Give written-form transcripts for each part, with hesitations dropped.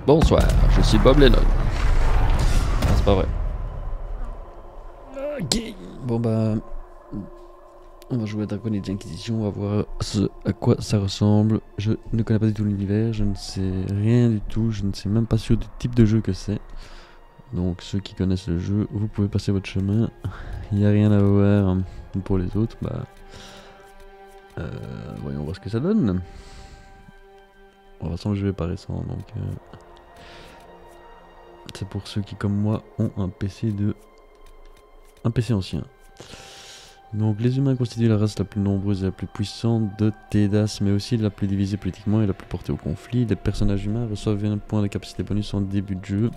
Bonsoir, je suis Bob Lennon. Ah, c'est pas vrai. Ok, bon bah... On va jouer à Dragon Age Inquisition, on va voir à quoi ça ressemble. Je ne connais pas du tout l'univers, je ne sais rien du tout, je ne sais même pas sur du type de jeu que c'est. Donc ceux qui connaissent le jeu, vous pouvez passer votre chemin. Il n'y a rien à voir pour les autres, bah... voyons voir ce que ça donne. On va s'en jouer par récent, donc... c'est pour ceux qui, comme moi, ont un PC ancien. Donc les humains constituent la race la plus nombreuse et la plus puissante de Tédas, mais aussi la plus divisée politiquement et la plus portée au conflit. Les personnages humains reçoivent un point de capacité bonus en début de jeu.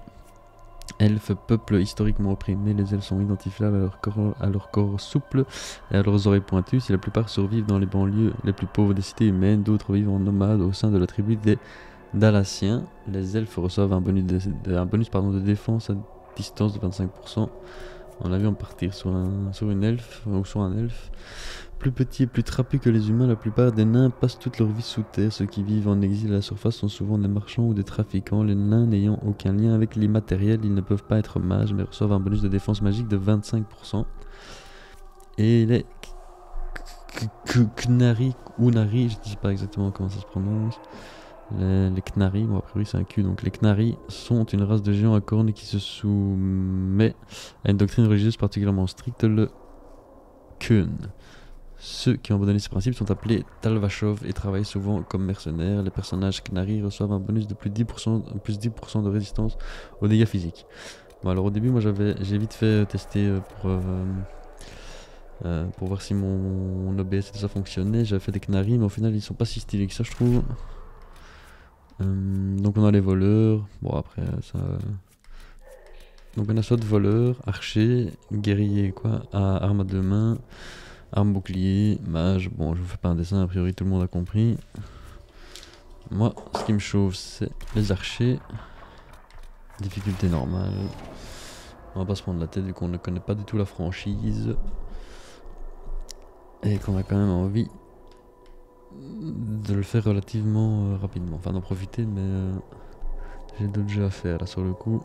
Elfes, peuple historiquement opprimé, les elfes sont identifiables à leur corps souple et à leurs oreilles pointues. Si la plupart survivent dans les banlieues les plus pauvres des cités humaines, d'autres vivent en nomade au sein de la tribu des Dalassiens. Les elfes reçoivent un bonus de défense à distance de 25%. On a vu en partir sur une elfe, ou sur un elfe. Plus petit et plus trapu que les humains, la plupart des nains passent toute leur vie sous terre. Ceux qui vivent en exil à la surface sont souvent des marchands ou des trafiquants. Les nains n'ayant aucun lien avec l'immatériel, ils ne peuvent pas être mages, mais reçoivent un bonus de défense magique de 25%. Et les Knari, ou Nari, je ne sais pas exactement comment ça se prononce. Les Knari, bon a priori c'est un Q, donc les Knari sont une race de géants à cornes qui se soumet à une doctrine religieuse particulièrement stricte, le Kun. Ceux qui ont abandonné ces principes sont appelés Talvashov et travaillent souvent comme mercenaires. Les personnages Knari reçoivent un bonus de plus 10% de résistance aux dégâts physiques. Bon alors au début moi j'ai vite fait tester pour voir si mon OBS et tout ça fonctionnait. J'avais fait des Knari mais au final ils sont pas si stylés que ça je trouve. Donc on a les voleurs, bon après ça... Donc on a soit voleurs, archers, guerriers quoi, à armes à deux mains, armes bouclier, mage, bon je vous fais pas un dessin, a priori tout le monde a compris. Moi ce qui me chauffe c'est les archers, difficulté normale. On va pas se prendre la tête vu qu'on ne connaît pas du tout la franchise. Et qu'on a quand même envie de le faire relativement rapidement, enfin d'en profiter mais j'ai d'autres jeux à faire là sur le coup.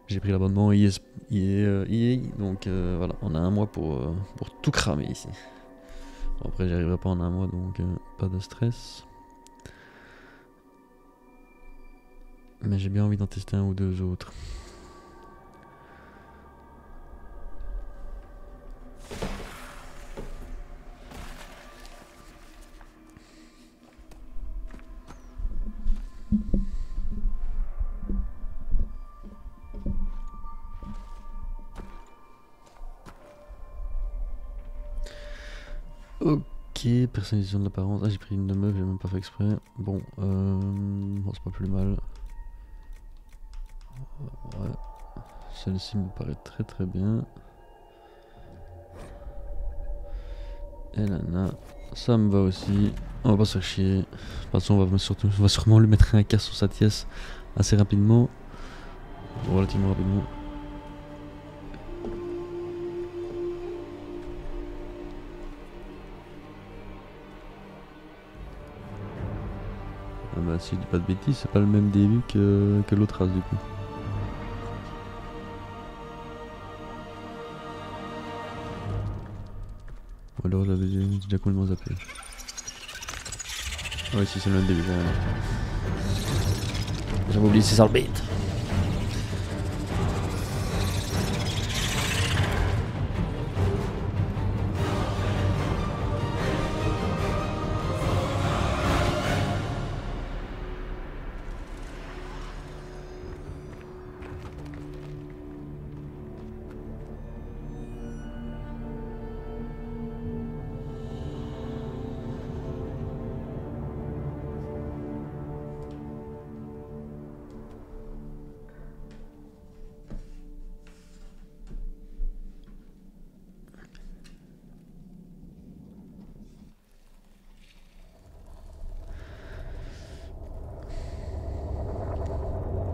J'ai pris l'abonnement EA, donc voilà, on a un mois pour tout cramer ici. Bon, après, j'y arriverai pas en un mois, donc pas de stress. Mais j'ai bien envie d'en tester un ou deux autres. Ok, personnalisation de l'apparence. Ah, j'ai pris une meuf, j'ai même pas fait exprès. Bon, c'est pas plus mal. Ouais, celle-ci me paraît très très bien. Et Lana, ça me va aussi. On va pas se faire chier. De toute façon, on va sûrement lui mettre un casse sur sa tiesse assez rapidement. Relativement rapidement. Ah bah si je dis pas de bêtises, c'est pas le même début que l'autre race du coup. Ou alors j'avais déjà complètement zappé. Ah ouais si c'est le même début, j'avais oublié c'est ça le bait.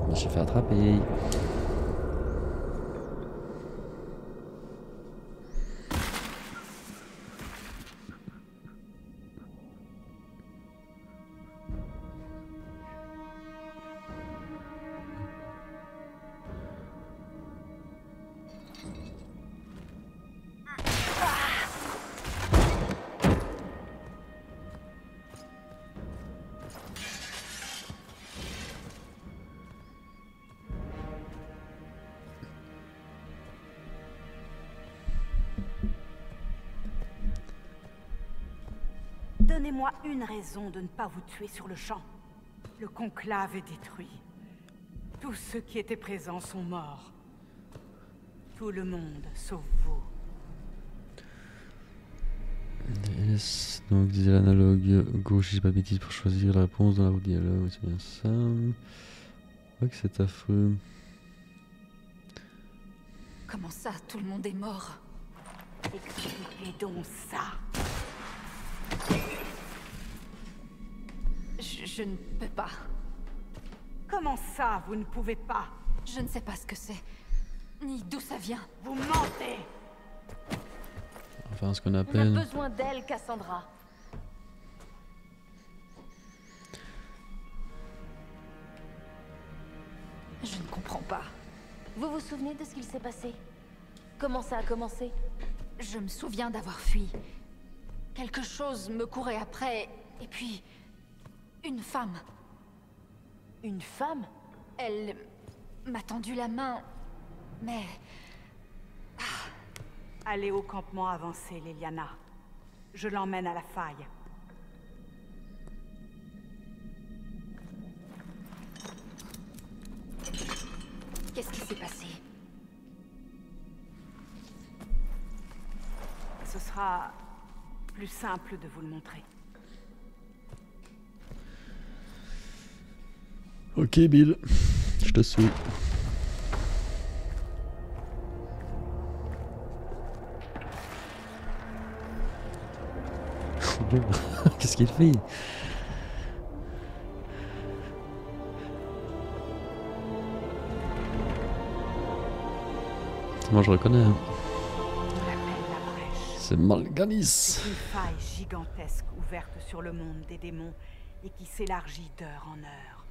Je me suis fait attraper. Donnez-moi une raison de ne pas vous tuer sur le champ. Le conclave est détruit. Tous ceux qui étaient présents sont morts. Tout le monde, sauf vous. Yes. Donc, disait l'analogue gauche, c'est pas bêtise pour choisir la réponse dans la roue dialogue. Oui, c'est bien ça. Ok, c'est affreux. Comment ça, tout le monde est mort? Expliquez donc ça. Je ne peux pas. Comment ça, vous ne pouvez pas? Je ne sais pas ce que c'est, ni d'où ça vient. Vous mentez! Enfin, ce qu'on On a appelle... besoin d'elle, Cassandra. Je ne comprends pas. Vous vous souvenez de ce qu'il s'est passé? Comment ça a commencé? Je me souviens d'avoir fui. Quelque chose me courait après, et puis... une femme. Une femme? Elle m'a tendu la main, mais... Allez au campement avancé, Leliana. Je l'emmène à la faille. Qu'est-ce qui s'est passé? Ce sera plus simple de vous le montrer. Ok, Bill. Je te suis. Qu'est-ce qu'il fait? Moi je reconnais. Hein. C'est Mal'Ganis. C'est une faille gigantesque ouverte sur le monde des démons et qui s'élargit d'heure en heure.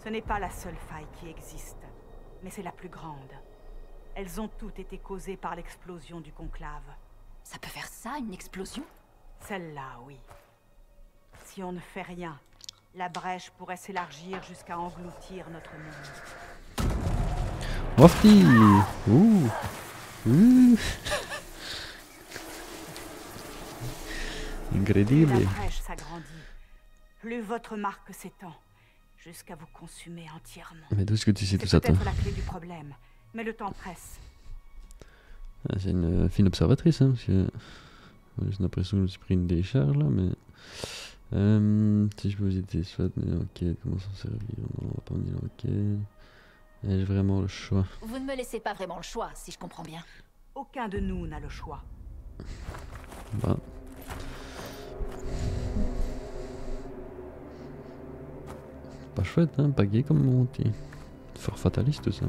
Ce n'est pas la seule faille qui existe, mais c'est la plus grande. Elles ont toutes été causées par l'explosion du conclave. Ça peut faire ça, une explosion? Celle-là, oui. Si on ne fait rien, la brèche pourrait s'élargir jusqu'à engloutir notre monde. Wafty. Ouh. Ouh. Incroyable. Plus la brèche s'agrandit, plus votre marque s'étend, jusqu'à vous consumer entièrement. Mais d'où est-ce que tu sais tout ça, C'est toi? peut-être la clé du problème, mais le temps presse. Ah, c'est une fine observatrice, hein, parce que j'ai l'impression que je me suis pris une décharge là, mais si je peux vous aider, soit mais ok, comment s'en servir? Non, on va pas mener l'enquête. J'ai vraiment le choix. Vous ne me laissez pas vraiment le choix, si je comprends bien. Aucun de nous n'a le choix. Bah. Pas chouette, hein, pas gay comme monté. Fort fataliste ça.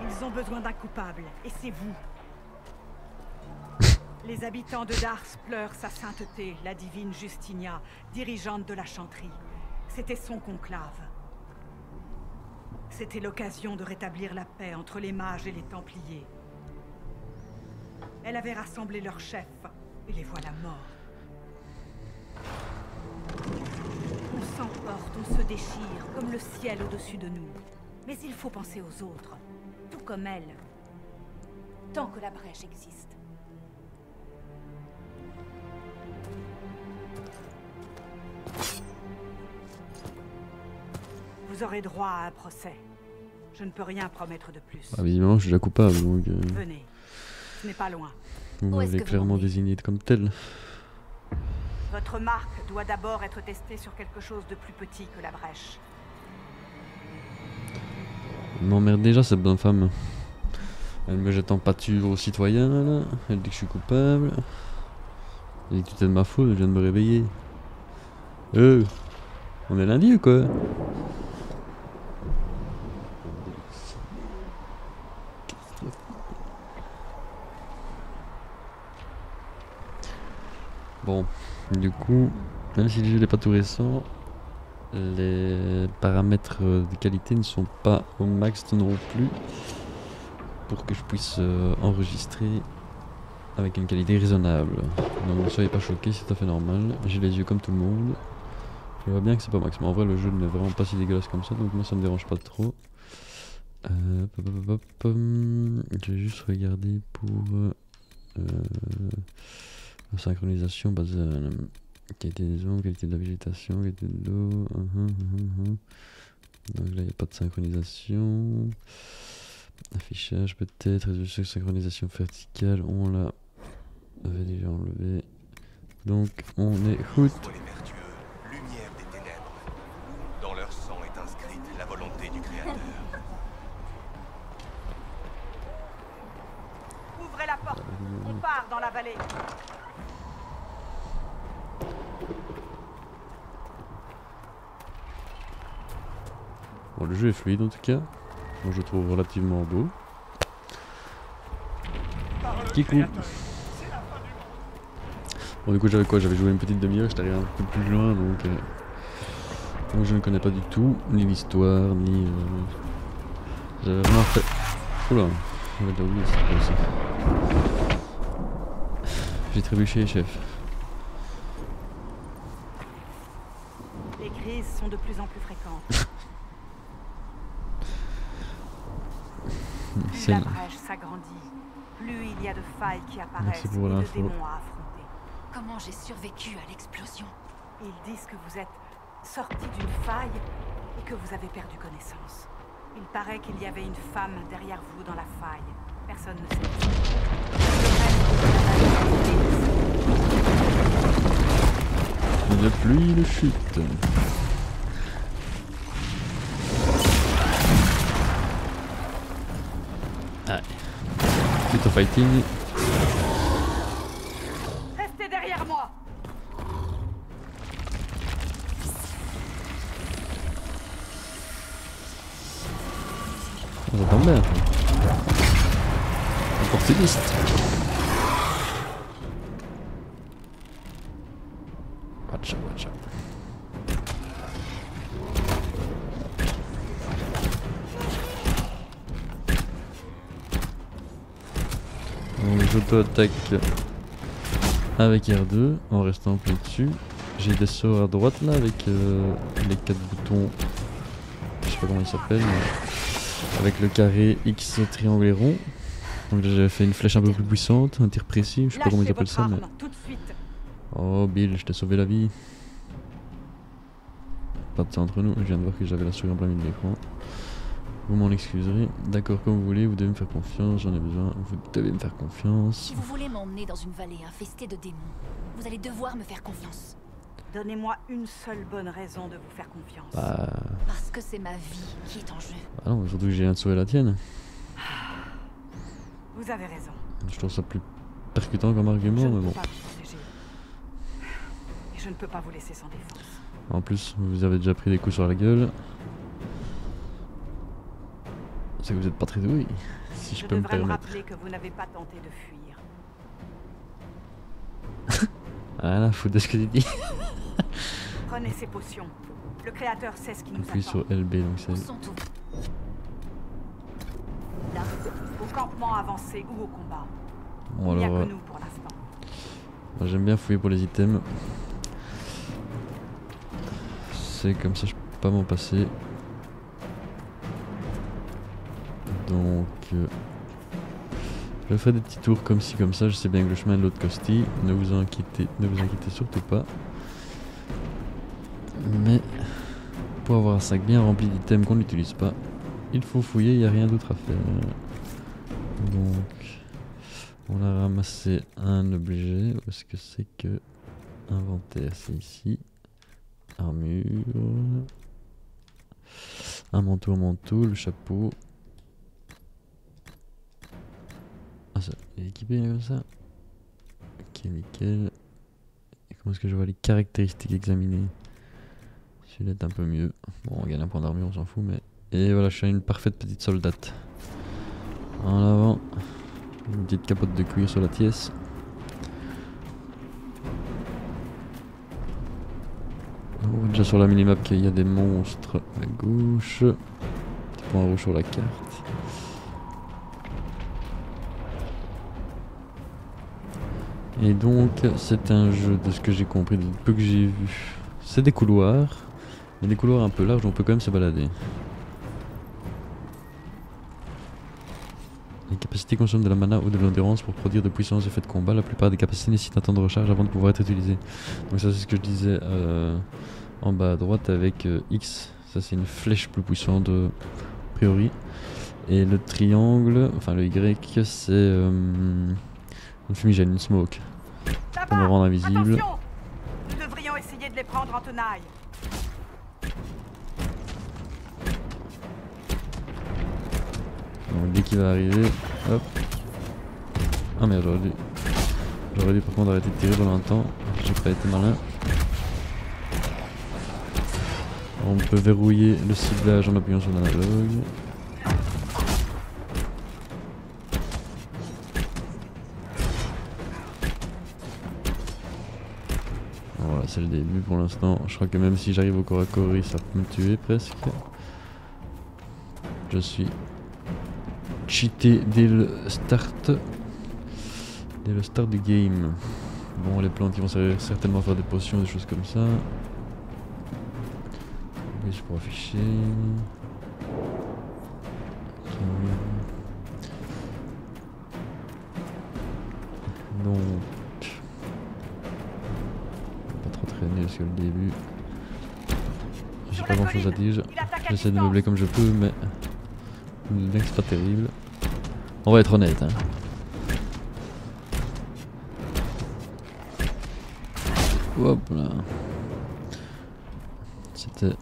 Ils ont besoin d'un coupable, et c'est vous. Les habitants de Dars pleurent sa sainteté, la divine Justinia, dirigeante de la chanterie. C'était son conclave. C'était l'occasion de rétablir la paix entre les mages et les Templiers. Elle avait rassemblé leurs chefs, et les voilà morts. On s'emporte, on se déchire, comme le ciel au-dessus de nous. Mais il faut penser aux autres, tout comme elle, tant que la brèche existe. Vous aurez droit à un procès. Je ne peux rien promettre de plus. Ah, visiblement, je suis déjà coupable, donc Venez, ce n'est pas loin. vous Où est-ce m'avez que vous clairement m'emmenez? désigné comme tel. Votre marque doit d'abord être testée sur quelque chose de plus petit que la brèche. Elle m'emmerde déjà cette bonne femme. Elle me jette en pâture aux citoyens là. Elle dit que je suis coupable. Elle dit que tout est de ma faute, je viens de me réveiller. On est lundi ou quoi? Bon, du coup, même si le jeu n'est pas tout récent, les paramètres de qualité ne sont pas au max non plus pour que je puisse enregistrer avec une qualité raisonnable. Donc ne soyez pas choqués, c'est tout à fait normal. J'ai les yeux comme tout le monde. Je vois bien que c'est pas max, mais en vrai le jeu n'est vraiment pas si dégueulasse comme ça, donc moi ça me dérange pas trop. Je vais juste regarder pour... La synchronisation basée à la qualité des ondes, qualité de la végétation, qualité de l'eau. Donc là il n'y a pas de synchronisation. Affichage peut-être, résolution, synchronisation verticale, on l'a avait déjà enlevé. Donc on est out. Soient les vertueux, lumière des ténèbres. Dans leur sang est inscrite la volonté du Créateur. Ouvrez la porte. On part dans la vallée. Bon, le jeu est fluide en tout cas. Moi je le trouve relativement beau. Kikou. Bon du coup j'avais quoi? J'avais joué une petite demi-heure, j'étais arrivé un peu plus loin donc je ne connais pas du tout ni l'histoire ni j'avais vraiment fait. Oula, j'avais déjà oublié ça aussi. J'ai trébuché chef. Les crises sont de plus en plus fréquentes. Plus la brèche s'agrandit, plus il y a de failles qui apparaissent et pour de l'info. démons à affronter. Comment j'ai survécu à l'explosion? Ils disent que vous êtes sorti d'une faille et que vous avez perdu connaissance. Il paraît qu'il y avait une femme derrière vous dans la faille. Personne ne sait. La pluie de chute. Allez. Plutôt fighting. Restez derrière moi. Ça tombe bien. Opportuniste. Watch out, watch out. Donc j'auto-attaque avec R2 en restant plus dessus. J'ai des sorts à droite là avec les 4 boutons. Je sais pas comment ils s'appellent. Avec le carré X, triangle et rond. Donc là j'avais fait une flèche un peu plus puissante, un tir précis, je sais pas comment ils appellent ça mais... Tout de suite. Oh Bill, je t'ai sauvé la vie. Pas de ça entre nous, je viens de voir que j'avais la souris en plein milieu de l'écran. Vous m'en excuserez. D'accord, comme vous voulez, vous devez me faire confiance, j'en ai besoin. Vous devez me faire confiance. Si vous voulez m'emmener dans une vallée infestée de démons, vous allez devoir me faire confiance. Donnez-moi une seule bonne raison de vous faire confiance. Bah... Parce que c'est ma vie qui est en jeu. Bah non, surtout que j'ai rien de sauver la tienne. Vous avez raison. Je trouve ça plus percutant comme argument, Je mais ne bon. peux pas vous protéger. Et je ne peux pas vous laisser sans défense. En plus, vous avez déjà pris des coups sur la gueule. C'est que vous êtes pas très doué, si je peux me devrais me permettre. rappeler que vous n'avez pas tenté de fuir. Ah là, faut de ce que tu dis. Prenez ces potions. Le créateur sait ce qui nous Appuie attend. sur LB, donc Où c'est... sont tous? Là, au campement avancé ou au combat. Bon Il n'y a alors, que nous pour l'instant. moi, j'aime bien fouiller pour les items. C'est comme ça, je peux pas m'en passer. Donc... je ferai des petits tours comme ci comme ça, je sais bien que le chemin est de l'autre Costi, ne vous inquiétez surtout pas. Mais pour avoir un sac bien rempli d'items qu'on n'utilise pas, il faut fouiller, il n'y a rien d'autre à faire. Donc on a ramassé un objet, où est-ce que c'est que inventaire? C'est ici. Armure. Un manteau, le chapeau. Ah ça, il est équipé comme ça. Ok, nickel. Et comment est-ce que je vois les caractéristiques examinées? Celui-là est un peu mieux. Bon, on gagne un point d'armure, on s'en fout, mais... Et voilà, je suis une parfaite petite soldate. En avant, une petite capote de cuir sur la tiesse. On voit déjà sur la minimap qu'il y a des monstres à gauche. Petit point rouge sur la carte. Et donc c'est un jeu, de ce que j'ai compris, de peu que j'ai vu. C'est des couloirs, mais des couloirs un peu larges, on peut quand même se balader. Les capacités consomment de la mana ou de l'endurance pour produire de puissants effets de combat. La plupart des capacités nécessitent un temps de recharge avant de pouvoir être utilisées. Donc ça c'est ce que je disais en bas à droite avec X. Ça c'est une flèche plus puissante a priori. Et le triangle, enfin le Y, c'est une fumigène, une smoke. Pour me rendre invisible. Attention, nous devrions essayer de les prendre en tenaille. Donc dès qu'il va arriver, hop. Ah merde, j'aurais dû par contre arrêter de tirer pendant un temps. J'ai pas été malin. On peut verrouiller le ciblage en appuyant sur l'analogue. Voilà, c'est le début pour l'instant. Je crois que même si j'arrive au corps à corps, ça peut me tuer presque. Je suis cheaté dès le start. Dès le start du game. Bon, les plantes ils vont certainement faire des potions, des choses comme ça. Oui, je pourrais afficher. Donc, pas trop traîner parce que le début, j'ai pas grand chose à dire. J'essaie de meubler comme je peux, mais c'est pas terrible. On va être honnête, hein. Hop là. C'était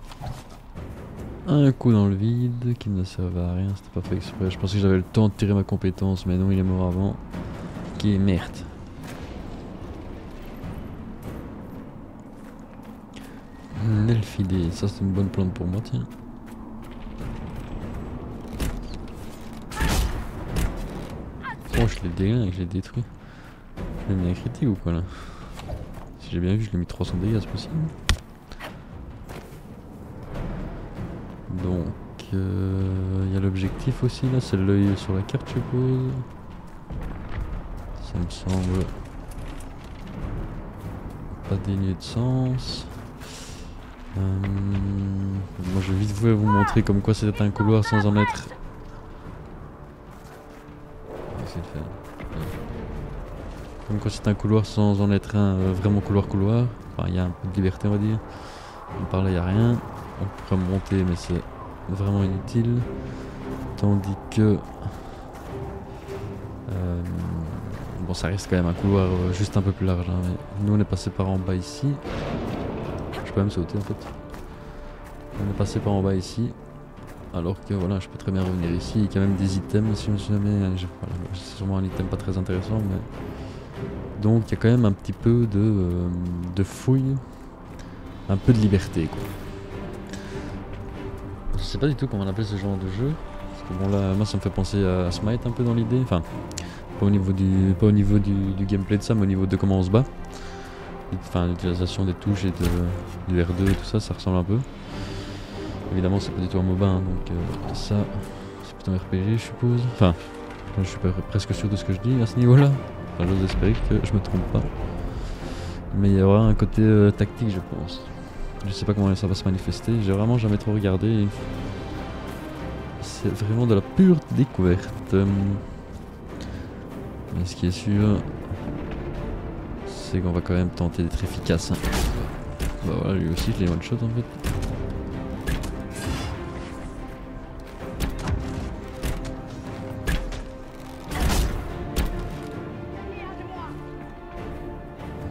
un coup dans le vide qui ne servait à rien, c'était pas fait exprès. Je pensais que j'avais le temps de tirer ma compétence, mais non, il est mort avant. Qui est merde. Nelfidé, ça c'est une bonne plante pour moi, tiens. Oh, je l'ai déglingué, je l'ai détruit. Je l'ai mis un critique ou quoi là? Si j'ai bien vu, je l'ai mis 300 dégâts, c'est possible. Donc, il y a l'objectif aussi là, c'est l'œil sur la carte, je suppose. Ça me semble pas dénué de sens. Moi je vais vite vous montrer comme quoi c'était un couloir sans en être. Comme quoi c'est un couloir sans en être un vraiment couloir. Enfin il y a un peu de liberté on va dire. Par là il n'y a rien. On pourrait monter mais c'est vraiment inutile. Tandis que... bon ça reste quand même un couloir juste un peu plus large. Hein, mais nous on est passé par en bas ici. Je peux même sauter en fait. On est passé par en bas ici. Alors que voilà, je peux très bien revenir ici. Il y a quand même des items si jamais. Voilà, c'est sûrement un item pas très intéressant. Mais... donc il y a quand même un petit peu de fouille. Un peu de liberté quoi. Je sais pas du tout comment on appelle ce genre de jeu. Parce que bon là, moi ça me fait penser à Smite un peu dans l'idée. Enfin, pas au niveau du gameplay de ça, mais au niveau de comment on se bat. Enfin, l'utilisation des touches et du R2 et tout ça, ça ressemble un peu. Évidemment, c'est pas du tout un MOBA, hein, donc ça, c'est plutôt un RPG, je suppose. Enfin, je suis presque sûr de ce que je dis à ce niveau-là. Enfin, j'ose espérer que je me trompe pas. Mais il y aura un côté tactique, je pense. Je sais pas comment ça va se manifester, j'ai vraiment jamais trop regardé. C'est vraiment de la pure découverte. Mais ce qui est sûr, c'est qu'on va quand même tenter d'être efficace. Hein. Bah voilà, lui aussi je l'ai one shot en fait.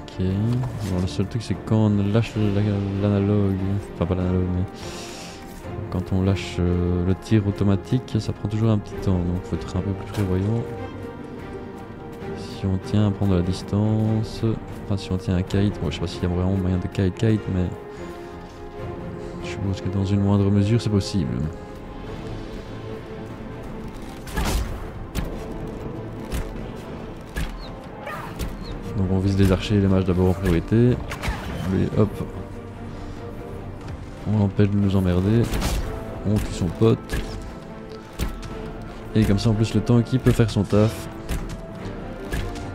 Ok, bon, le seul truc c'est quand on lâche l'analogue, enfin pas l'analogue mais quand on lâche le tir automatique ça prend toujours un petit temps donc faut être un peu plus prévoyant. Si on tient à prendre la distance, enfin si on tient un kite, bon, je sais pas s'il y a vraiment moyen de kite mais je suppose que dans une moindre mesure c'est possible. Donc on vise les archers et les mages d'abord en priorité. Mais hop, on l'empêche de nous emmerder. On tue son pote. Et comme ça en plus le tanky peut faire son taf.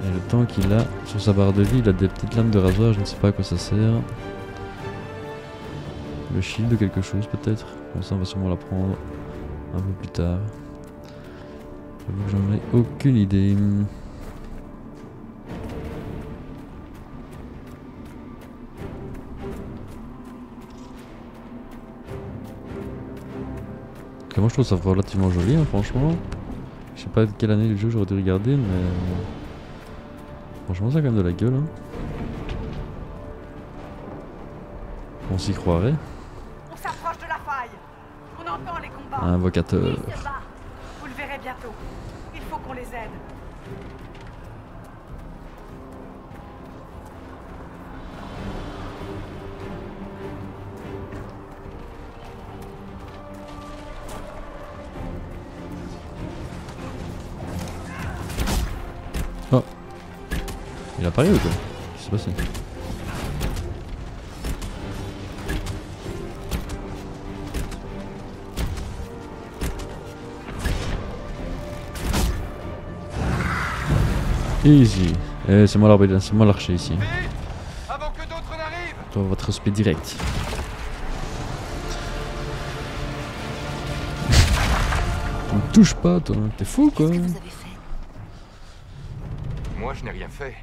Et le temps qu'il a sur sa barre de vie, il a des petites lames de rasoir, je ne sais pas à quoi ça sert. Le shield de quelque chose peut-être. Bon ça on va sûrement la prendre un peu plus tard. J'avoue que j'en ai aucune idée. Moi je trouve ça relativement joli, hein, franchement. Je sais pas de quelle année le jeu j'aurais dû regarder, mais franchement ça a quand même de la gueule. Hein. On s'y croirait. On s'approche de la faille. On entend les combats. Un invocateur. Vous le verrez bientôt. Il faut qu'on les aide. Oh. Il a parlé ou quoi? Qu'est-ce qui s'est passé? Easy. C'est moi l'arbitre, c'est moi l'archer ici. Vite, avant que d'autres n'arrivent. Toi, votre speed direct. On me touche pas, toi. T'es fou, quoi. Qu'est-ce que vous avez fait? Moi, je n'ai rien fait.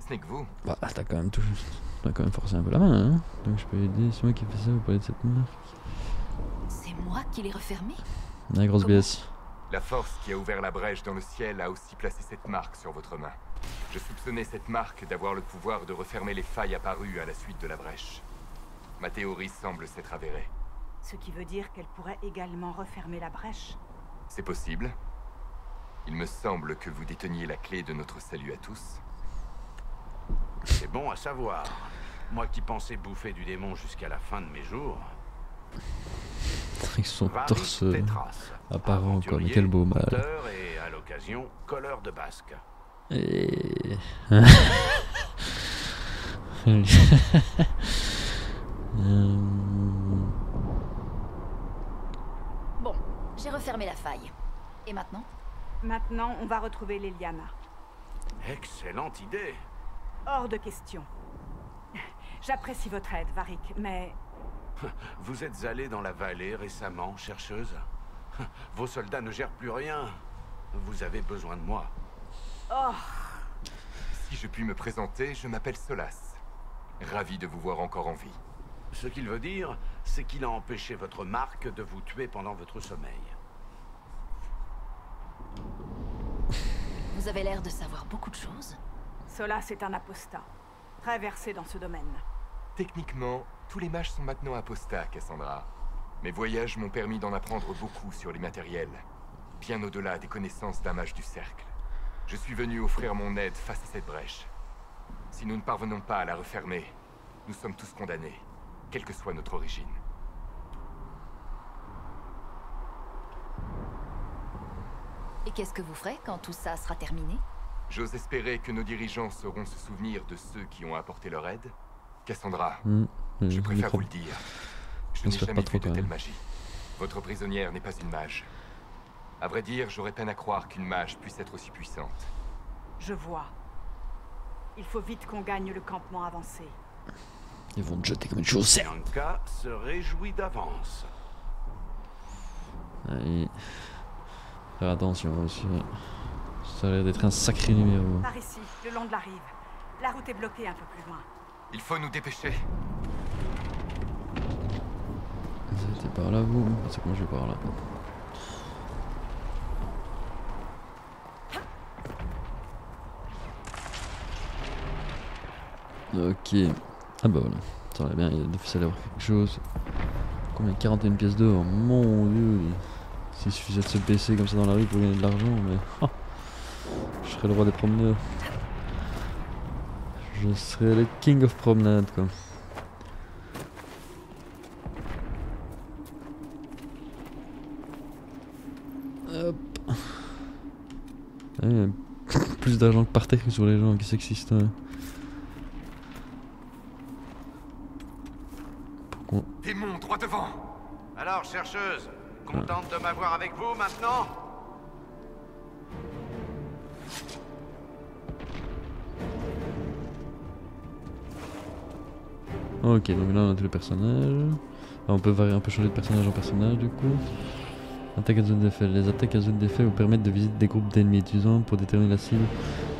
Ce n'est que vous. Bah, t'as quand même touché. T'as quand même forcé un peu la main, hein. Donc je peux aider. C'est moi qui fais ça, vous parlez de cette marque. C'est moi qui l'ai refermé? La grosse Comment? BS. La force qui a ouvert la brèche dans le ciel a aussi placé cette marque sur votre main. Je soupçonnais cette marque d'avoir le pouvoir de refermer les failles apparues à la suite de la brèche. Ma théorie semble s'être avérée. Ce qui veut dire qu'elle pourrait également refermer la brèche. C'est possible. Il me semble que vous déteniez la clé de notre salut à tous. C'est bon à savoir. Moi qui pensais bouffer du démon jusqu'à la fin de mes jours. Avec son Varys torse Tétras, apparent, quoi. Mais aventurier, quel beau mal. auteur et, à l'occasion, colleur de basque. Et... Bon, j'ai refermé la faille. Et maintenant? Maintenant, on va retrouver l'Eliana. Excellente idée. Hors de question. J'apprécie votre aide, Varric, mais Vous êtes allé dans la vallée récemment, chercheuse. Vos soldats ne gèrent plus rien. Vous avez besoin de moi. oh, Si je puis me présenter, je m'appelle Solas. Ravi de vous voir encore en vie. Ce qu'il veut dire, c'est qu'il a empêché votre marque de vous tuer pendant votre sommeil. Vous avez l'air de savoir beaucoup de choses. Solas est un apostat, très versé dans ce domaine. Techniquement, tous les mages sont maintenant apostats, Cassandra. Mes voyages m'ont permis d'en apprendre beaucoup sur les matériels, bien au-delà des connaissances d'un mage du cercle. Je suis venu offrir mon aide face à cette brèche. Si nous ne parvenons pas à la refermer, nous sommes tous condamnés, quelle que soit notre origine. Et qu'est-ce que vous ferez quand tout ça sera terminé? J'ose espérer que nos dirigeants sauront se souvenir de ceux qui ont apporté leur aide. Cassandra, je préfère vous le dire. Je n'ai jamais vu de telle magie. Votre prisonnière n'est pas une mage. À vrai dire, j'aurais peine à croire qu'une mage puisse être aussi puissante. Je vois. Il faut vite qu'on gagne le campement avancé. Ils vont te jeter comme une chose. Bianca se réjouit d'avance. Allez. Faire attention aussi. Ça a l'air d'être un sacré numéro. Par ici, le long de la rive. La route est bloquée un peu plus loin. Il faut nous dépêcher. Vous étiez par là, vous? C'est que moi je vais par là. Ok. Ah bah voilà. Ça va bien, il a fait avoir quelque chose. Combien? 41 pièces d'or. Mon dieu. S'il suffisait de se baisser comme ça dans la rue pour gagner de l'argent, mais... Oh, je serais le roi des promeneurs. Je serais le king of promenade, quoi. Hop. Ouais, plus d'argent que par terre que sur les gens qui s'existent. Hein. Pourquoi? Démon, droit devant! Alors, chercheuse, contente de m'avoir avec vous maintenant? Ok, donc là on a tous les personnages. Là, on peut changer de personnage en personnage du coup. Attaque à zone d'effet. Les attaques à zone d'effet vous permettent de visiter des groupes d'ennemis utilisant pour déterminer la cible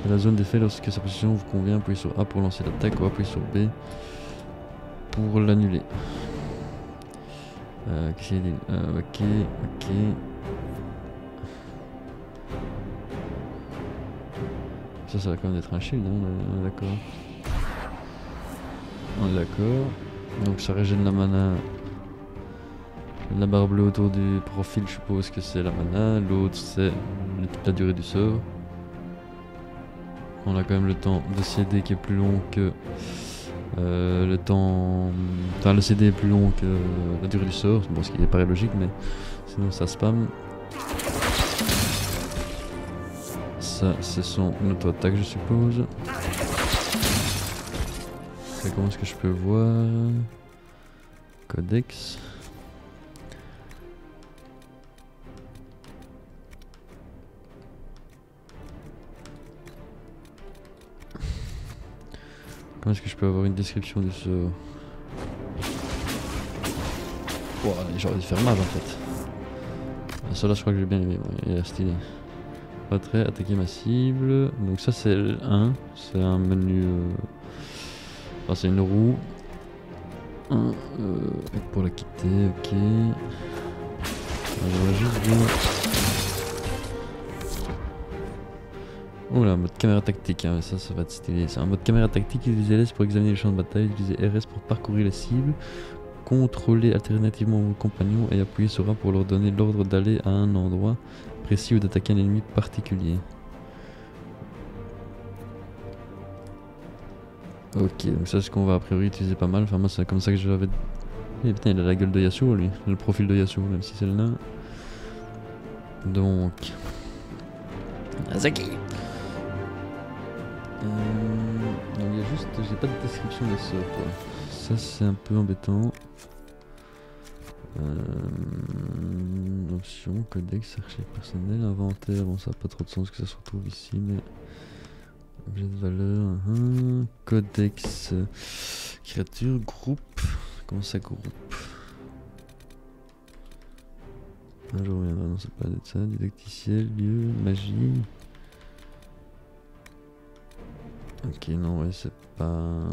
de la zone d'effet lorsque sa position vous convient. Appuyez sur A pour lancer l'attaque ou appuyez sur B pour l'annuler. Qu'est-ce qu'il dit? Ok. Ça va quand même être un shield, hein, on est d'accord. On est d'accord. Donc ça régène la mana. La barre bleue autour du profil, je suppose que c'est la mana. L'autre c'est la durée du sort. On a quand même le temps de CD qui est plus long que le temps. Enfin, le CD est plus long que la durée du sort. Bon, ce qui paraît logique, mais sinon ça spam. Ça, c'est son auto-attaque, je suppose. Et comment est-ce que je peux voir? Codex. Comment est-ce que je peux avoir une description de ce... Wow, j'aurais dû faire mage en fait. Ça là je crois que j'ai bien aimé, il est stylé. Retrait, attaquer ma cible. Donc ça c'est le 1, c'est un menu... Enfin, c'est une roue. Pour la quitter, ok. On va juste bien... Oh là, mode caméra tactique, hein, ça va être stylé. C'est un mode caméra tactique, utilisez LS pour examiner les champs de bataille, utilisez RS pour parcourir les cibles, contrôler alternativement vos compagnons et appuyer sur A pour leur donner l'ordre d'aller à un endroit précis ou d'attaquer un ennemi particulier. Ok, donc ça c'est ce qu'on va a priori utiliser pas mal. Enfin, moi c'est comme ça que je l'avais. Eh putain, il a la gueule de Yasuo lui, le profil de Yasuo, même si c'est le nain. Donc. Azaki! Donc il y a juste. J'ai pas de description des sorts quoi. Ça c'est un peu embêtant. Option, codex, archive personnel, inventaire. Bon, ça n'a pas trop de sens que ça se retrouve ici, mais. Objet de valeur, codex, créature, groupe, comment ça groupe? Un jour reviendra, non c'est pas de ça, didacticiel, lieu, magie. Ok non ouais c'est pas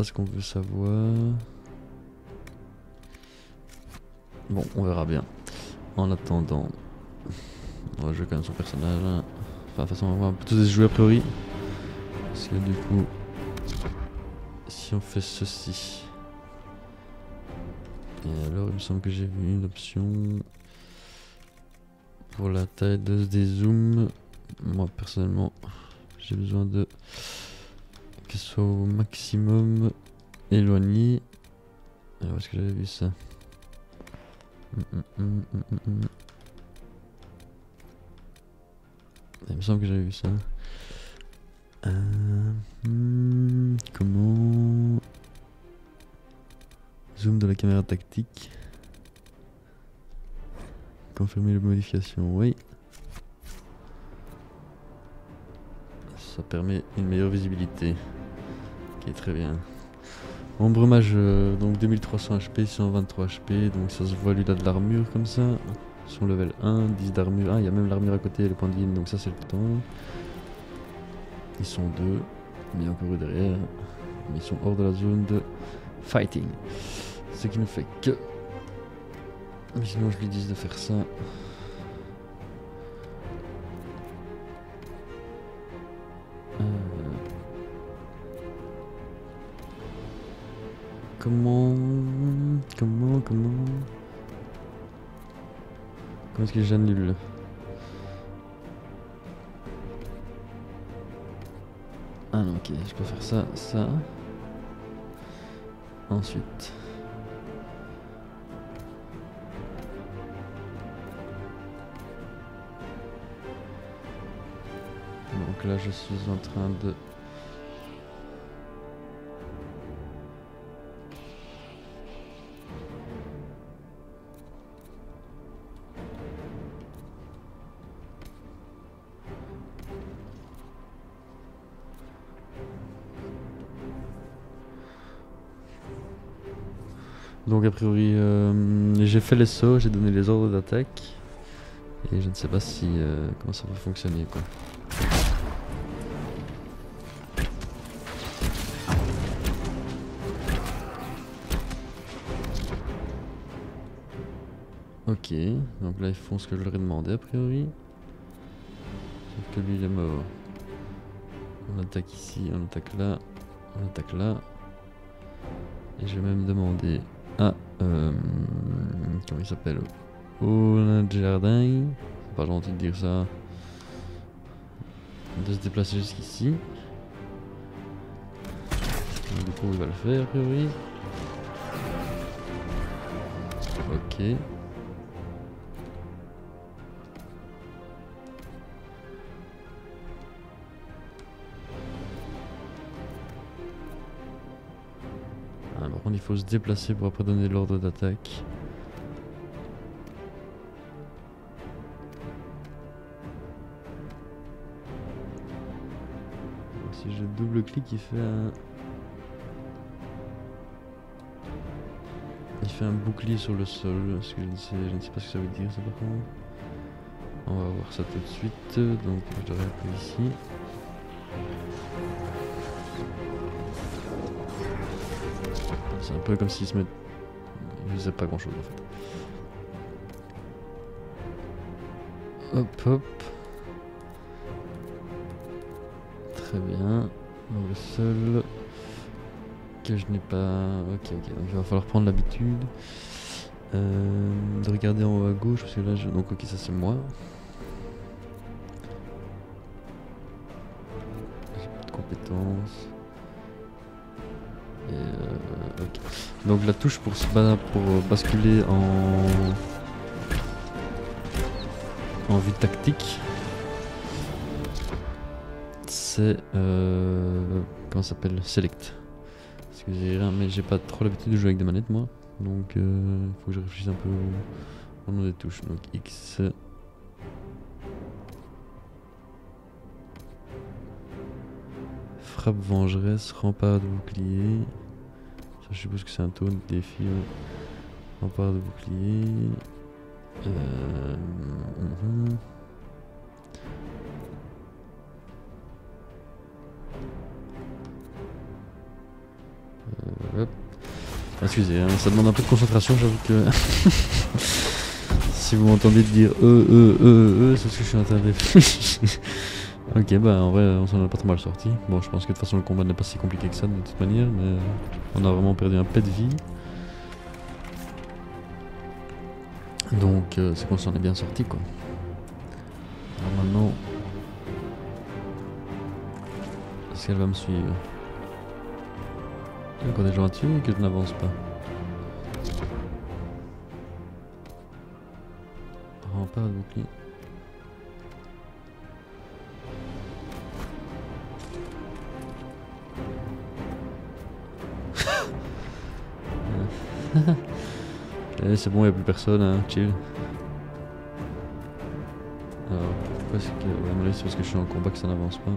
ce qu'on veut savoir. Bon on verra bien. En attendant. On va jouer quand même son personnage. Enfin, de toute façon, on va tous jouer a priori. Parce que du coup, si on fait ceci. Et alors, il me semble que j'ai vu une option pour la taille des zooms. Moi, personnellement, j'ai besoin de que ce soit au maximum éloigné. Alors, est-ce que j'avais vu ça? Il me semble que j'avais vu ça. Comment... Zoom de la caméra tactique. Confirmer les modifications, oui. Ça permet une meilleure visibilité. Qui est très bien. Ombre mage, donc 2300 HP, 123 HP. Donc ça se voit, lui il a de l'armure comme ça. Son level 1, 10 d'armure. Ah, il y a même l'armure à côté et le point de vie, donc ça c'est le temps. Ils sont deux, mais encore eux derrière. Mais ils sont hors de la zone de fighting. Ce qui ne fait que. Mais sinon je lui dis de faire ça. Comment est-ce que j'annule? Ah non, ok, je peux faire ça, ça. Ensuite. Donc là, je suis en train de... Donc a priori j'ai fait les sauts, j'ai donné les ordres d'attaque. Et je ne sais pas si comment ça va fonctionner quoi. Ok, donc là ils font ce que je leur ai demandé a priori. Sauf que lui il est mort. On attaque ici, on attaque là, on attaque là. Et je vais même demander à comment il s'appelle, au nain de jardin, c'est pas gentil de dire ça, de se déplacer jusqu'ici. Du coup il va le faire a priori. Ok. Par contre il faut se déplacer pour après donner l'ordre d'attaque. Si je double-clique il fait un... Il fait un bouclier sur le sol, parce que je ne sais pas ce que ça veut dire ça par contre. On va voir ça tout de suite, donc je devrais appuyer ici. C'est un peu comme s'il se met... Je sais pas grand chose en fait. Hop hop. Très bien. Donc le seul que je n'ai pas... Ok, donc il va falloir prendre l'habitude de regarder en haut à gauche parce que là je... Donc ok, ça c'est moi. J'ai pas de compétences. Et ok. Donc la touche pour basculer en vue tactique, c'est comment ça s'appelle, select. Excusez, mais j'ai pas trop l'habitude de jouer avec des manettes moi, donc il faut que je réfléchisse un peu au nom des touches. Donc X. Frappe vengeresse, rempart de bouclier. Ça, je suppose que c'est un taunt défi. Ouais. Rempart de bouclier. Hop. Excusez, hein, ça demande un peu de concentration, j'avoue que si vous m'entendez dire c'est ce que je suis en train de réfléchir. Ok, bah en vrai on s'en est pas trop mal sorti. Bon, je pense que de toute façon le combat n'est pas si compliqué que ça de toute manière, mais on a vraiment perdu un pet de vie. Donc c'est qu'on s'en est bien sorti quoi. Alors maintenant, est-ce qu'elle va me suivre? Il y a encore des gens à tuer et que je n'avance pas. Rempart de bouclier. C'est bon, il n'y a plus personne, hein, chill. Alors, pourquoi c'est que... Ouais, à mon avis, c'est parce que je suis en combat que ça n'avance pas.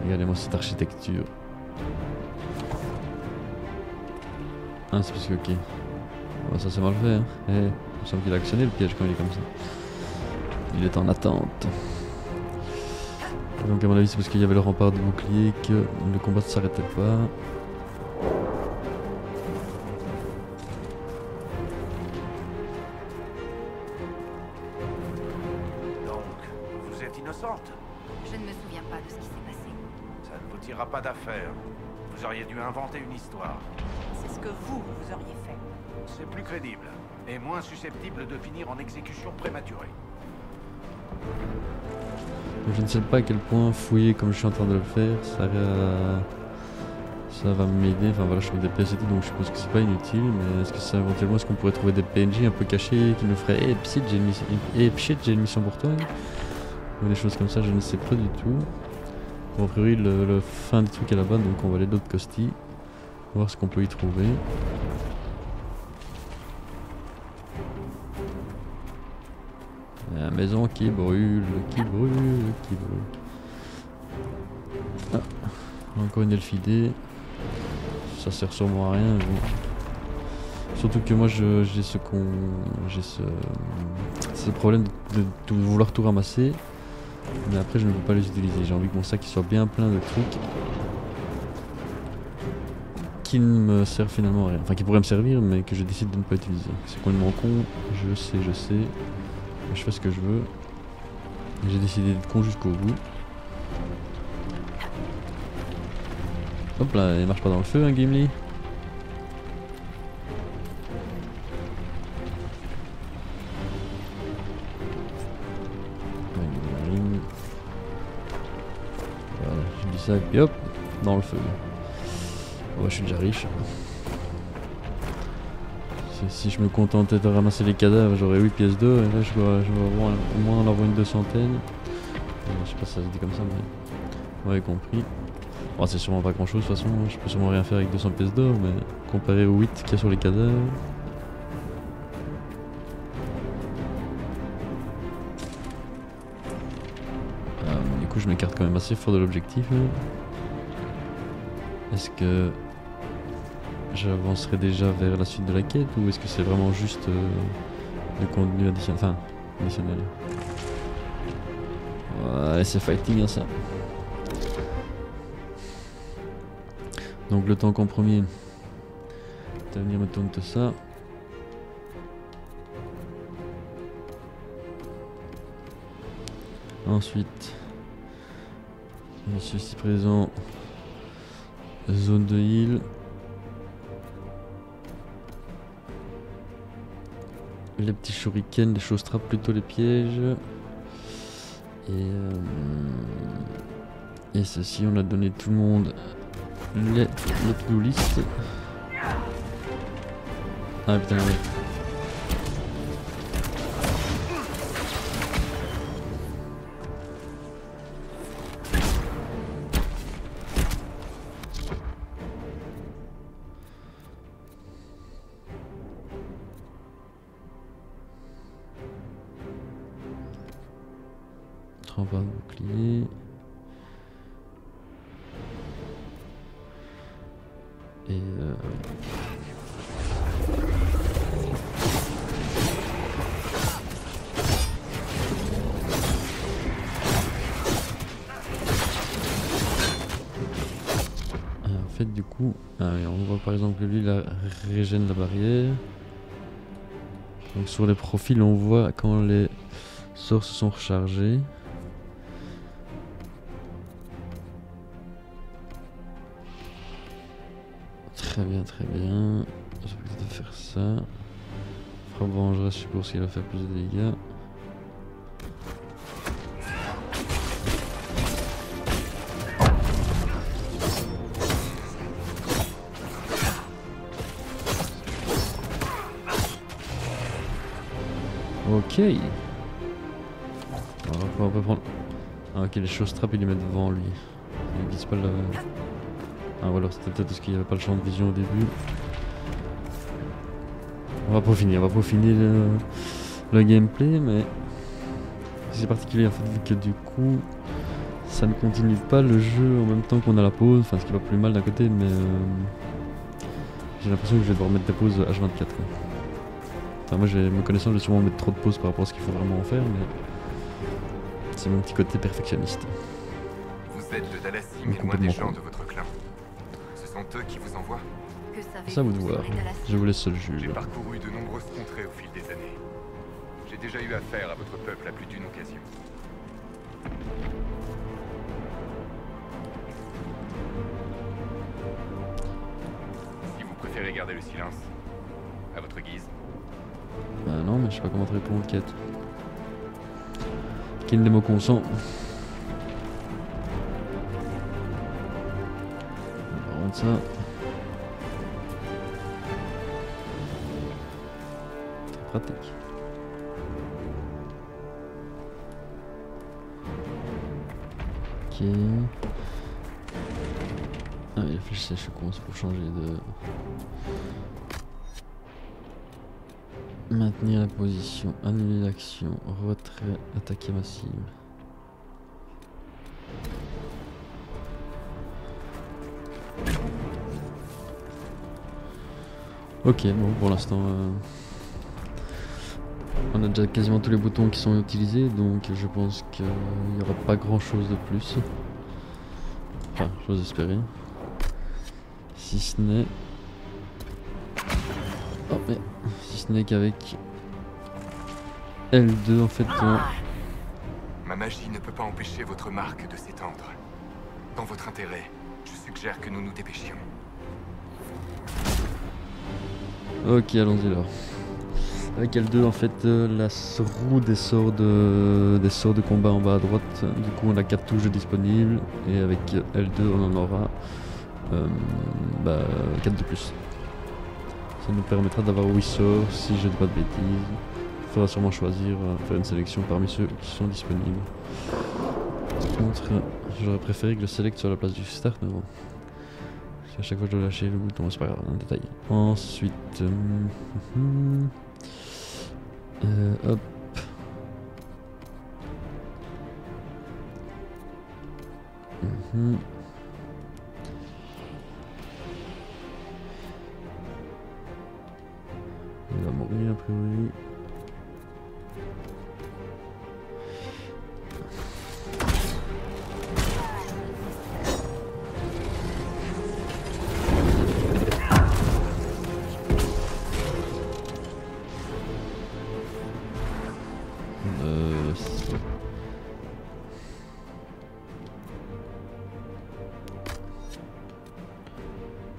Regardez-moi cette architecture. Ah, c'est parce que, ok. Bon, ça c'est mal fait, hein. Il me semble qu'il a actionné le piège quand il est comme ça. Il est en attente. Donc à mon avis c'est parce qu'il y avait le rempart de bouclier que le combat ne s'arrêtait pas. Je ne me souviens pas de ce qui s'est passé. Ça ne vous tirera pas d'affaire. Vous auriez dû inventer une histoire. C'est ce que vous auriez fait. C'est plus crédible et moins susceptible de finir en exécution prématurée. Je ne sais pas à quel point fouiller comme je suis en train de le faire, ça va m'aider. Enfin voilà, je trouve des pièces et tout, donc je suppose que c'est pas inutile. Mais est-ce que ça éventuellement, est-ce qu'on pourrait trouver des PNJ un peu cachés qui nous feraient hey pshit, j'ai une mission pour toi, ou des choses comme ça, je ne sais pas du tout. Bon, a priori le fin du truc est là-bas, donc on va aller d'autres costilles, voir ce qu'on peut y trouver. La maison qui brûle, qui brûle, qui brûle. Ah, encore une elfidée. Ça sert sûrement à rien. Surtout que moi j'ai ce problème de vouloir tout ramasser. Mais après je ne peux pas les utiliser. J'ai envie que mon sac il soit bien plein de trucs qui ne me servent finalement à rien. Enfin qui pourraient me servir mais que je décide de ne pas utiliser. C'est complètement con, je sais. Mais je fais ce que je veux. J'ai décidé d'être con jusqu'au bout. Hop là, il marche pas dans le feu hein Gimli. Voilà, je dis ça et puis hop, dans le feu. Oh, je suis déjà riche. Si je me contentais de ramasser les cadavres, j'aurais 8 pièces d'or et là je dois au moins en avoir une 200. Je sais pas si ça se dit comme ça, mais vous avez compris. Bon, c'est sûrement pas grand chose de toute façon, je peux sûrement rien faire avec 200 pièces d'or, mais comparé aux 8 qu'il y a sur les cadavres. Du coup, je m'écarte quand même assez fort de l'objectif. Est-ce que j'avancerai déjà vers la suite de la quête ou est-ce que c'est vraiment juste le contenu additionnel? Enfin, additionnel. Ouais, c'est fighting hein, ça. Donc le temps qu'en premier, venir me tourne tout ça. Ensuite, je suis ici présent. Zone de heal. Les petits shurikens, les choses trappent plutôt les pièges. Et ceci, on a donné tout le monde les to-do list. Ah putain, ouais. Pas de bouclier. Et en fait du coup, on voit par exemple que lui il régène la barrière. Donc sur les profils on voit quand les sorts se sont rechargés. Très bien. Je vais peut-être faire ça. Frappe vengeresse, je suppose qu'il va faire plus de dégâts. Ok. On va prendre. Ah, ok, les choses trappes, il les met devant lui. Il vise pas le. Ah ou alors c'était peut-être parce qu'il n'y avait pas le champ de vision au début. On va peaufiner le gameplay, mais c'est particulier en fait vu que du coup ça ne continue pas le jeu en même temps qu'on a la pause, enfin ce qui va plus mal d'un côté, mais j'ai l'impression que je vais devoir mettre des pauses H24 quoi. Enfin moi me connaissant je vais sûrement mettre trop de pauses par rapport à ce qu'il faut vraiment en faire, mais c'est mon petit côté perfectionniste. Vous êtes de Dalasim et loin des gens de votre clan. Ce sont eux qui vous envoient. Ça vous de voir, je vous laisse le juge. J'ai parcouru de nombreuses contrées au fil des années. J'ai déjà eu affaire à votre peuple à plus d'une occasion. Si vous préférez garder le silence, à votre guise. Bah non, mais je sais pas comment te répondre, quête. Quel démo consent. On va rendre ça. Pratique. Ok. Ah oui, la flèche sèche, je commence pour changer de... Maintenir la position, annuler l'action, retrait, attaquer massive. Ok, bon, pour l'instant, on a déjà quasiment tous les boutons qui sont utilisés, donc je pense qu'il n'y aura pas grand chose de plus. Enfin, j'ose espérer. Si ce n'est... Oh, mais... Si ce n'est qu'avec L2, en fait... Ma magie ne peut pas empêcher votre marque de s'étendre. Dans votre intérêt, je suggère que nous nous dépêchions. Ok, allons-y alors. Avec L2, en fait, la roue des sorts de combat en bas à droite. Du coup, on a 4 touches disponibles. Et avec L2, on en aura 4 de plus. Ça nous permettra d'avoir 8 sorts, si je ne dis pas de bêtises. Il faudra sûrement choisir, faire une sélection parmi ceux qui sont disponibles. Par contre, j'aurais préféré que le select soit à la place du start, mais bon. Parce qu'à chaque fois je dois lâcher le bouton, c'est pas grave, un détail. Ensuite... hop. Il va mourir a priori.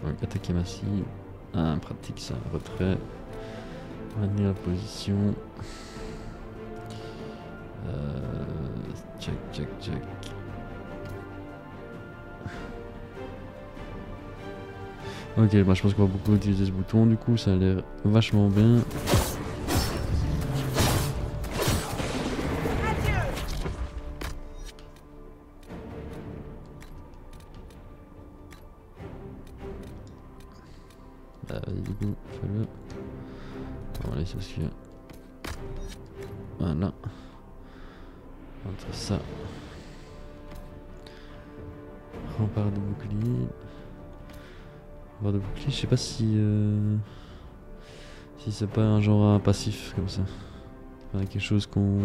Donc attaquer massive. Ah, pratique ça, retrait. Maintenir la position. Check, check, check. Ok, bah je pense qu'on va beaucoup utiliser ce bouton, du coup ça a l'air vachement bien. Vas-y, du coup, fais-le. On va laisser aussi. Voilà. Entre ça. Rempart de bouclier. Rempart de bouclier, je sais pas si. Si c'est pas un genre un passif comme ça. Enfin, quelque chose qu'on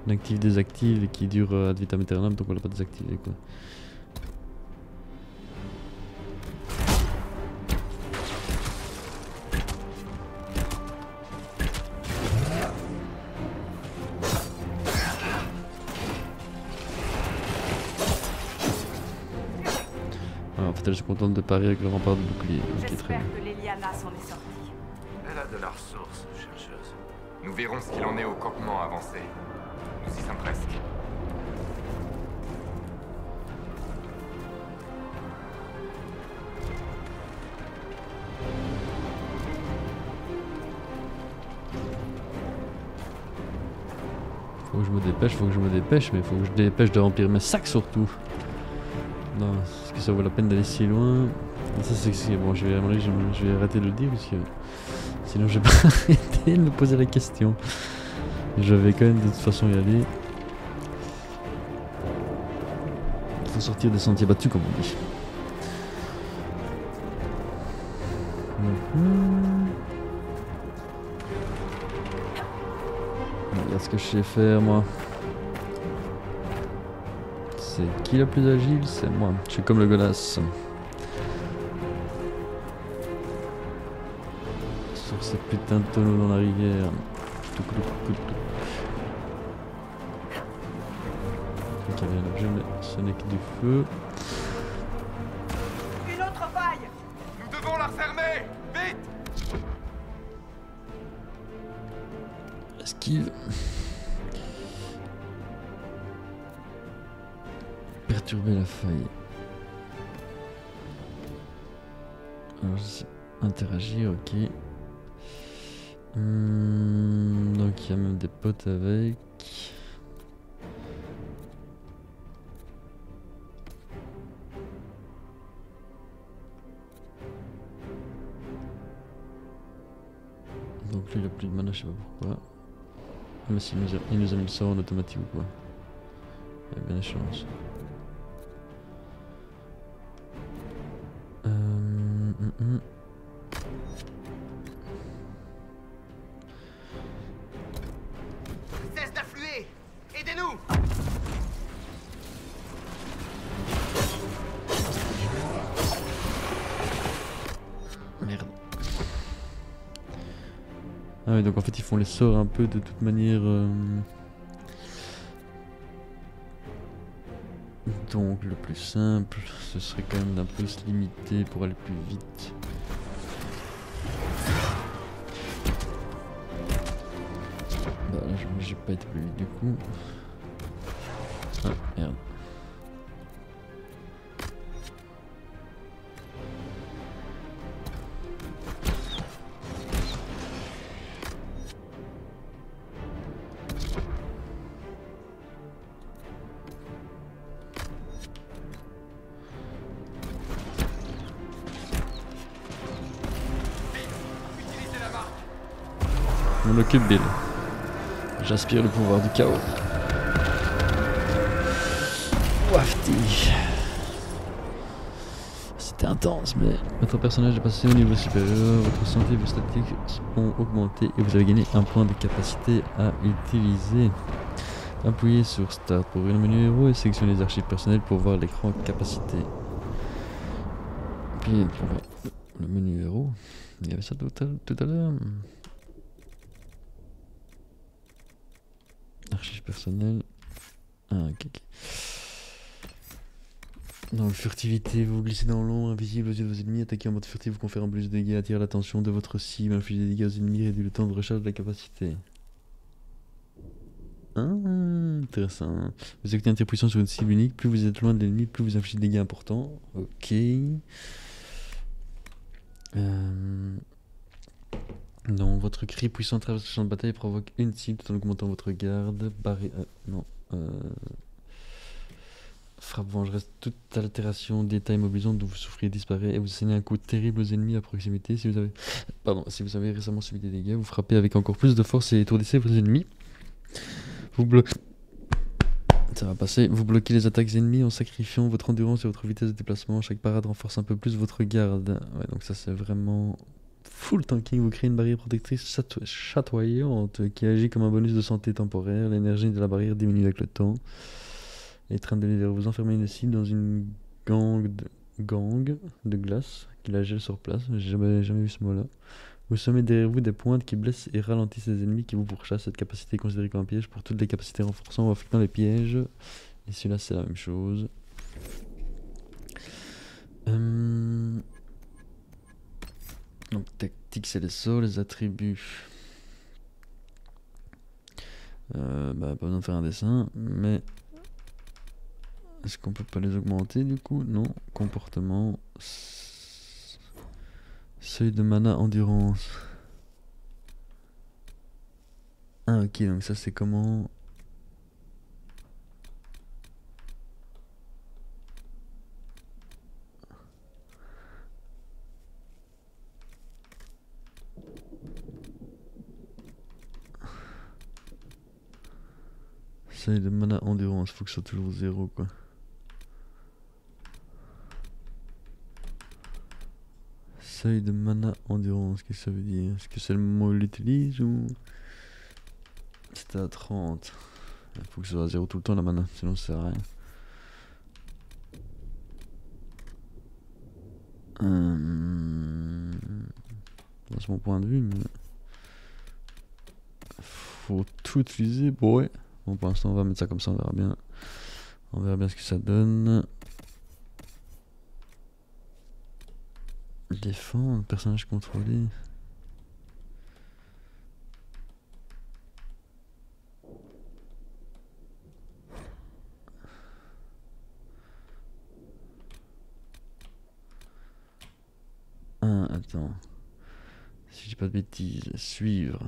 active, désactive et qui dure ad vitam aeternam, donc on l'a pas désactivé quoi. En fait, elle se contente de parer avec le rempart de bouclier. Ok, très J'espère bien. que l'Eliana s'en est sortie. Elle a de la ressource, chercheuse. Nous verrons ce qu'il en est au campement avancé. Nous y sommes presque. Faut que je me dépêche, mais faut que je dépêche de remplir mes sacs surtout. Non, est-ce que ça vaut la peine d'aller si loin? Ça c'est bon, je vais arrêter de le dire parce que sinon je vais pas arrêter de me poser la question. Je vais quand même de toute façon y aller. Il faut sortir des sentiers battus comme on dit. Regarde ce que je sais faire moi. C'est qui le plus agile? C'est moi. Je suis comme le godasse. Sur ces putains de tonneaux dans la rivière. Ok, bien l'objet, mais ce n'est que du feu. Une autre faille! Nous devons la refermer! Vite! Esquive. Perturber la faille. Alors, je sais interagir, ok. Donc il y a même des potes avec. Donc lui il a plus de mana, je sais pas pourquoi. Ah, mais s'il il nous a mis le sort en automatique ou quoi. Il y a bien des chances. Ah ouais, donc en fait ils font les sorts un peu de toute manière. Donc le plus simple, ce serait quand même d'un peu se limiter pour aller plus vite. Bah là j'ai pas été plus vite du coup. Ah merde. On occupe Bill. J'aspire le pouvoir du chaos. Wafty. C'était intense, mais votre personnage est passé au niveau supérieur, votre santé et vos statistiques ont augmenté et vous avez gagné un point de capacité à utiliser. Appuyez sur Start pour ouvrir le menu héros et sélectionnez les archives personnelles pour voir l'écran capacité. Puis pour voir le menu héros, il y avait ça tout à l'heure. Archives personnelles. Ah ok. Donc furtivité, vous glissez dans l'ombre, invisible aux yeux de vos ennemis, attaquez en mode furtif, vous conférez plus de dégâts, attirez l'attention de votre cible, infligez des dégâts aux ennemis, réduit le temps de recharge de la capacité. Ah, intéressant. Vous activez un tir puissant sur une cible unique, plus vous êtes loin de l'ennemi, plus vous infligez des dégâts importants. Ok. Donc votre cri puissant traverse le champ de bataille et provoque une cible tout en augmentant votre garde. Frappe vengeresse, toute altération, détail mobilisant dont vous souffriez disparaît et vous assénez un coup terrible aux ennemis à proximité. Si vous avez récemment subi des dégâts, vous frappez avec encore plus de force et étourdissez vos ennemis. Ça va passer. Vous bloquez les attaques ennemies en sacrifiant votre endurance et votre vitesse de déplacement. Chaque parade renforce un peu plus votre garde. Ouais, donc ça c'est vraiment full tanking. Vous créez une barrière protectrice chatoyante qui agit comme un bonus de santé temporaire. L'énergie de la barrière diminue avec le temps. Les trains de leader, vous enfermez une cible dans une gang de glace qui la gèle sur place. J'ai jamais vu ce mot-là. Vous semez derrière vous des pointes qui blessent et ralentissent les ennemis qui vous pourchassent. Cette capacité est considérée comme un piège pour toutes les capacités renforçant ou affectant les pièges. Et celui-là c'est la même chose. Donc tactique c'est les sorts, les attributs. Pas besoin de faire un dessin, mais est-ce qu'on peut pas les augmenter du coup? Non. Comportement. Seuil de mana endurance. Ah ok, donc ça c'est comment? Seuil de mana endurance, faut que ce soit toujours 0 quoi. Seuil de mana endurance, qu'est-ce que ça veut dire? Est-ce que c'est le mot qu'il utilise ou... C'était à 30. Il faut que ce soit à 0 tout le temps la mana, sinon ça sert à rien. C'est mon point de vue, mais... Faut tout utiliser, bon ouais. Bon pour l'instant on va mettre ça comme ça, on verra bien. On verra bien ce que ça donne. Défendre, personnage contrôlé. Attends. Si je dis pas de bêtises, suivre.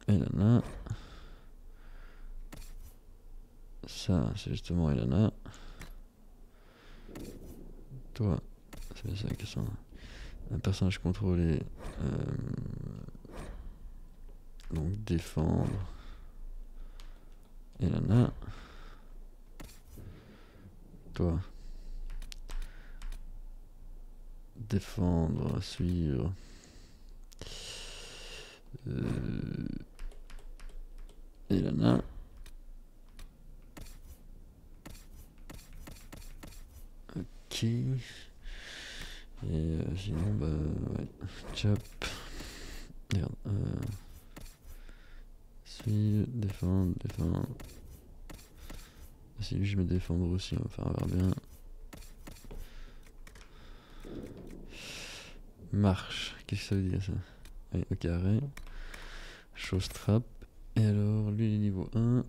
Elana. Ça, c'est justement Elana. Toi, c'est ça la question. Un personnage contrôlé. Donc défendre. Elana. Toi. Défendre, suivre. Elana. Et sinon, bah ouais. Chop. Regarde. Suivre, défendre. Si lui, je vais défendre aussi, on va faire avoir bien. Marche. Qu'est-ce que ça veut dire ça? Oui, au carré. Chose trap. Et alors, lui, il est niveau 1. Moi,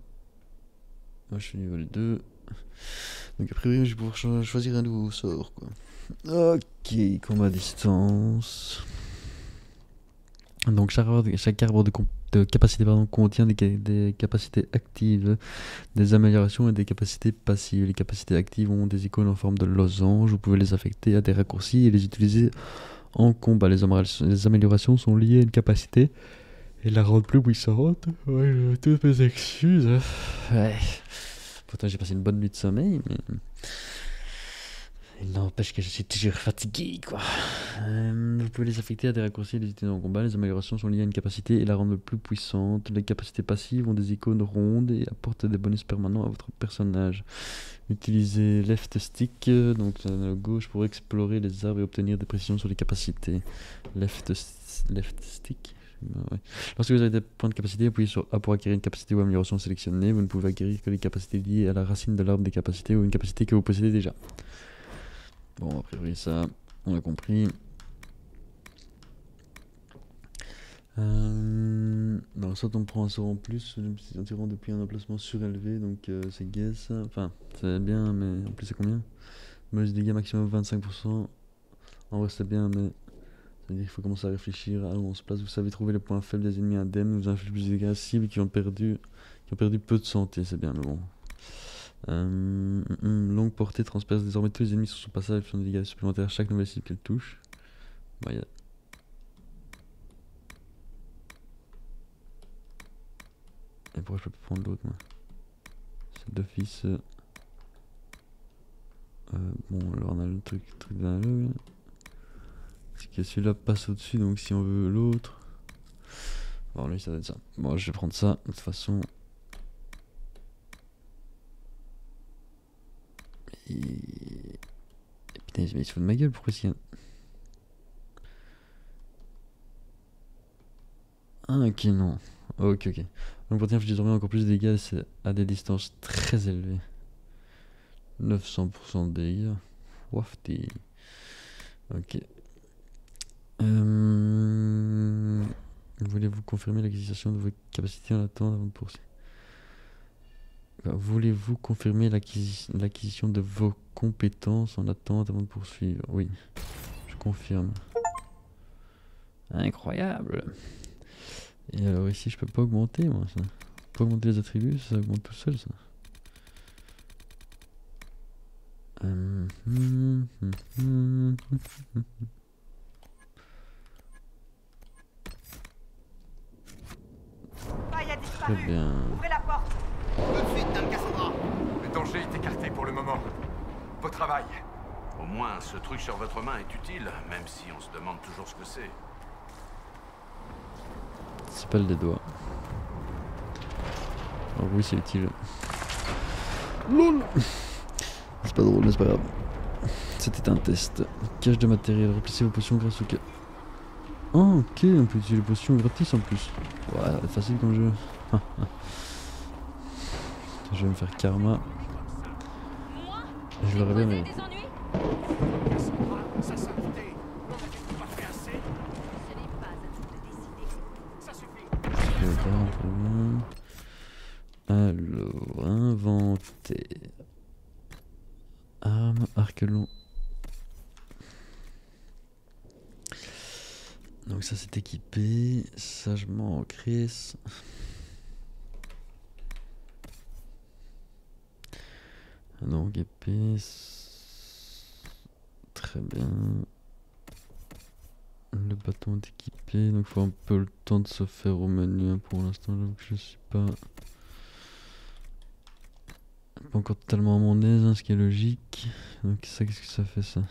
je suis niveau 2. Donc, a priori, je vais pouvoir choisir un nouveau sort, quoi. Ok, combat à distance. Donc, chaque arbre de capacité contient des capacités actives, des améliorations et des capacités passives. Les capacités actives ont des icônes en forme de losange. Vous pouvez les affecter à des raccourcis et les utiliser en combat. Les améliorations sont liées à une capacité et la rendent plus puissante. Ouais, toutes mes excuses. Ouais. Pourtant, j'ai passé une bonne nuit de sommeil, mais il n'empêche que je suis toujours fatigué, quoi. Vous pouvez les affecter à des raccourcis et les utiliser en combat. Les améliorations sont liées à une capacité et la rendent plus puissante. Les capacités passives ont des icônes rondes et apportent des bonus permanents à votre personnage. Utilisez left stick, donc gauche, pour explorer les arbres et obtenir des précisions sur les capacités. Left stick. Ouais. Lorsque vous avez des points de capacité, appuyez sur A pour acquérir une capacité ou amélioration sélectionnée. Vous ne pouvez acquérir que les capacités liées à la racine de l'arbre des capacités ou une capacité que vous possédez déjà. Bon, a priori ça, on a compris. Non, soit on prend un sort en plus, en tirant depuis un emplacement surélevé, donc c'est gay ça. Enfin, c'est bien, mais en plus c'est combien? Bonus dégâts maximum 25%. En vrai c'est bien, mais ça veut dire qu'il faut commencer à réfléchir à où on se place. Vous savez trouver les points faibles des ennemis indemnes, vous infligez plus de dégâts cibles qui ont perdu peu de santé, c'est bien, mais bon. Longue portée transperce désormais tous les ennemis sur son passage et fait des dégâts supplémentaires à chaque nouvelle cible qu'elle touche. Bah, et pourquoi je peux pas prendre l'autre, moi? C'est d'office. Bon, alors on a le truc d'analogue. Parce que celui-là passe au-dessus, donc si on veut l'autre. Bon, lui ça va être ça. Bon, je vais prendre ça, de toute façon. Et putain, il se fout de ma gueule, pourquoi s'il y a... Ah, ok, non. Ok. Donc pour infliger désormais encore plus de dégâts à des distances très élevées. 900% de dégâts. Wafty. Ok. Voulez-vous confirmer l'acquisition de vos capacités en attendant avant de poursuivre? Voulez-vous confirmer l'acquisition de vos compétences en attente avant de poursuivre? Oui, je confirme. Incroyable. Et alors ici je peux pas augmenter, moi, ça. Je peux pas augmenter les attributs, ça augmente tout seul, ça. Très bien. Ouvrez la porte. Tout de suite, Dame Cassandra. Le danger est écarté pour le moment. Beau travail. Au moins, ce truc sur votre main est utile, même si on se demande toujours ce que c'est. Ça s'appelle des doigts. Alors oui, c'est utile. LOL. C'est pas drôle, mais c'est pas grave. C'était un test. Cache de matériel. Remplissez vos potions grâce au cas. Oh, ok, on peut utiliser les potions gratis en plus. Ouais, facile comme jeu. Je vais me faire karma. Je l'aurais bien aimé. Alors, inventer. Arme, arc long. Donc ça c'est équipé. Ça je m'en crisse. Donc épée. Très bien. Le bâton est équipé. Donc il faut un peu le temps de se faire au menu hein, pour l'instant. Je suis pas encore totalement à mon aise, hein, ce qui est logique. Donc ça, qu'est-ce que ça fait ça?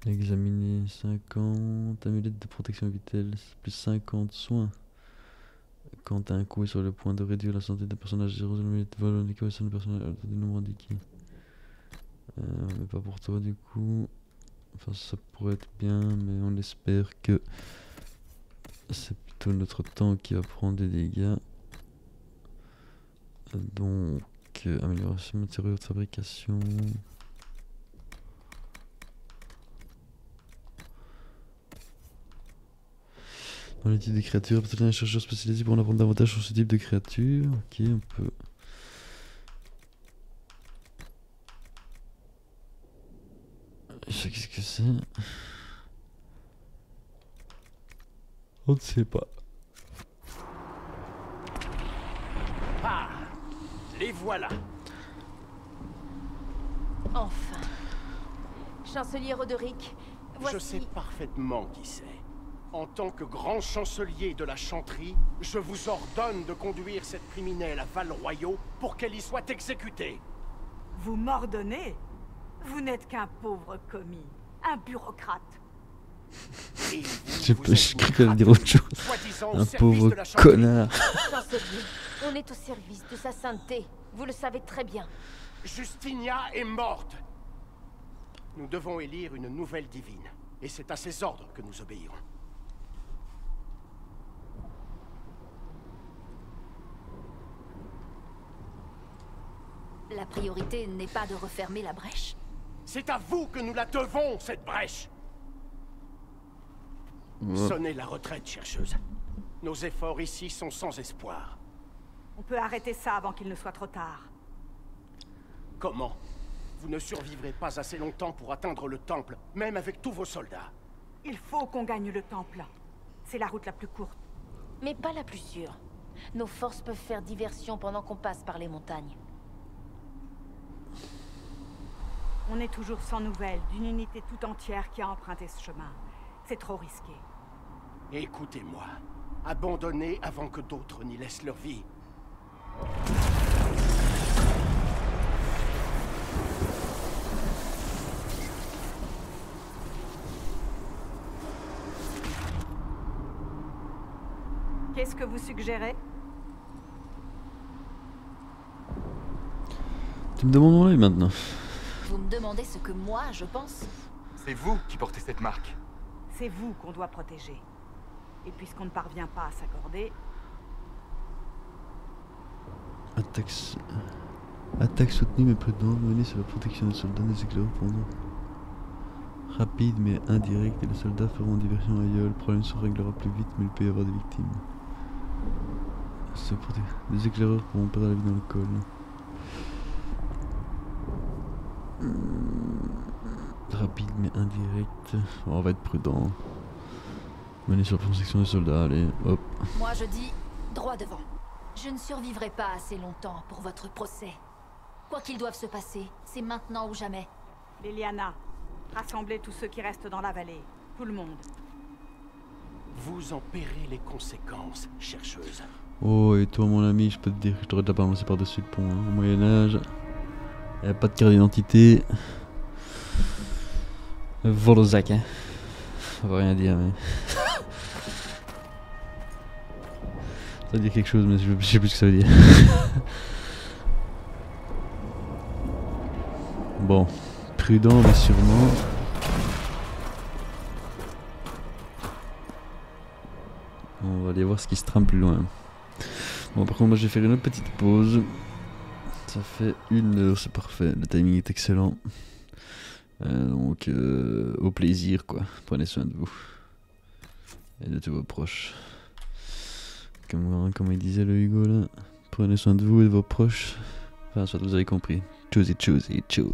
Examiner 50, amulette de protection vitale, plus 50 soins. Quand un coup est sur le point de réduire la santé des personnages 0, l'amulette vole en écho et son personnage des nombres indiqués. Mais pas pour toi du coup. Enfin ça pourrait être bien, mais on espère que c'est plutôt notre temps qui va prendre des dégâts. Donc amélioration matériaux de fabrication. Dans les types de créatures, peut-être un chercheur spécialisé pour en apprendre davantage sur ce type de créature. Ok, on peut. Je sais qu'est-ce que c'est. On ne sait pas. Ah, les voilà. Enfin. Chancelier Roderick, voici... Je sais parfaitement qui c'est. En tant que grand chancelier de la chanterie, je vous ordonne de conduire cette criminelle à Val-Royaux pour qu'elle y soit exécutée. Vous m'ordonnez? Vous n'êtes qu'un pauvre commis, un bureaucrate. Et J'ai cru qu'elle allait dire autre chose. Un pauvre connard. Chancelier, on est au service de sa sainteté. Vous le savez très bien. Justinia est morte. Nous devons élire une nouvelle divine. Et c'est à ses ordres que nous obéirons. La priorité n'est pas de refermer la brèche. C'est à vous que nous la devons, cette brèche. Sonnez la retraite, chercheuse. Nos efforts ici sont sans espoir. On peut arrêter ça avant qu'il ne soit trop tard. Comment? Vous ne survivrez pas assez longtemps pour atteindre le temple, même avec tous vos soldats. Il faut qu'on gagne le temple. C'est la route la plus courte. Mais pas la plus sûre. Nos forces peuvent faire diversion pendant qu'on passe par les montagnes. On est toujours sans nouvelles d'une unité tout entière qui a emprunté ce chemin. C'est trop risqué. Écoutez-moi. Abandonnez avant que d'autres n'y laissent leur vie. Qu'est-ce que vous suggérez? Tu me demandes mon avis maintenant. Vous me demandez ce que moi je pense? C'est vous qui portez cette marque. C'est vous qu'on doit protéger. Et puisqu'on ne parvient pas à s'accorder... Attaque soutenue mais prudente, menée sur la protection des soldats des éclaireurs pendant. Rapide mais indirect et les soldats feront diversion ailleurs. Le problème se réglera plus vite mais il peut y avoir des victimes. Les éclaireurs pourront perdre la vie dans le col. Rapide mais indirect. On va être prudent. Mener sur la protection des soldats, allez, hop. Moi je dis droit devant. Je ne survivrai pas assez longtemps pour votre procès. Quoi qu'il doive se passer, c'est maintenant ou jamais. Liliana, rassemblez tous ceux qui restent dans la vallée. Tout le monde. Vous en paierez les conséquences, chercheuse. Oh, et toi mon ami, je peux te dire que je t'aurais déjà balancé par-dessus le pont. Hein. Au Moyen-Âge, il n'y a pas de carte d'identité. Volozac, hein. Ça veut rien dire, mais... ça veut dire quelque chose, mais je sais plus ce que ça veut dire. Bon, prudent, mais sûrement. On va aller voir ce qui se trame plus loin. Bon, par contre, moi je vais faire une autre petite pause. Ça fait 1 heure, c'est parfait. Le timing est excellent. Donc, au plaisir, quoi. Prenez soin de vous. Et de tous vos proches. Comme il disait le Hugo là. Prenez soin de vous et de vos proches. Enfin, soit vous avez compris. Choosy, ciao.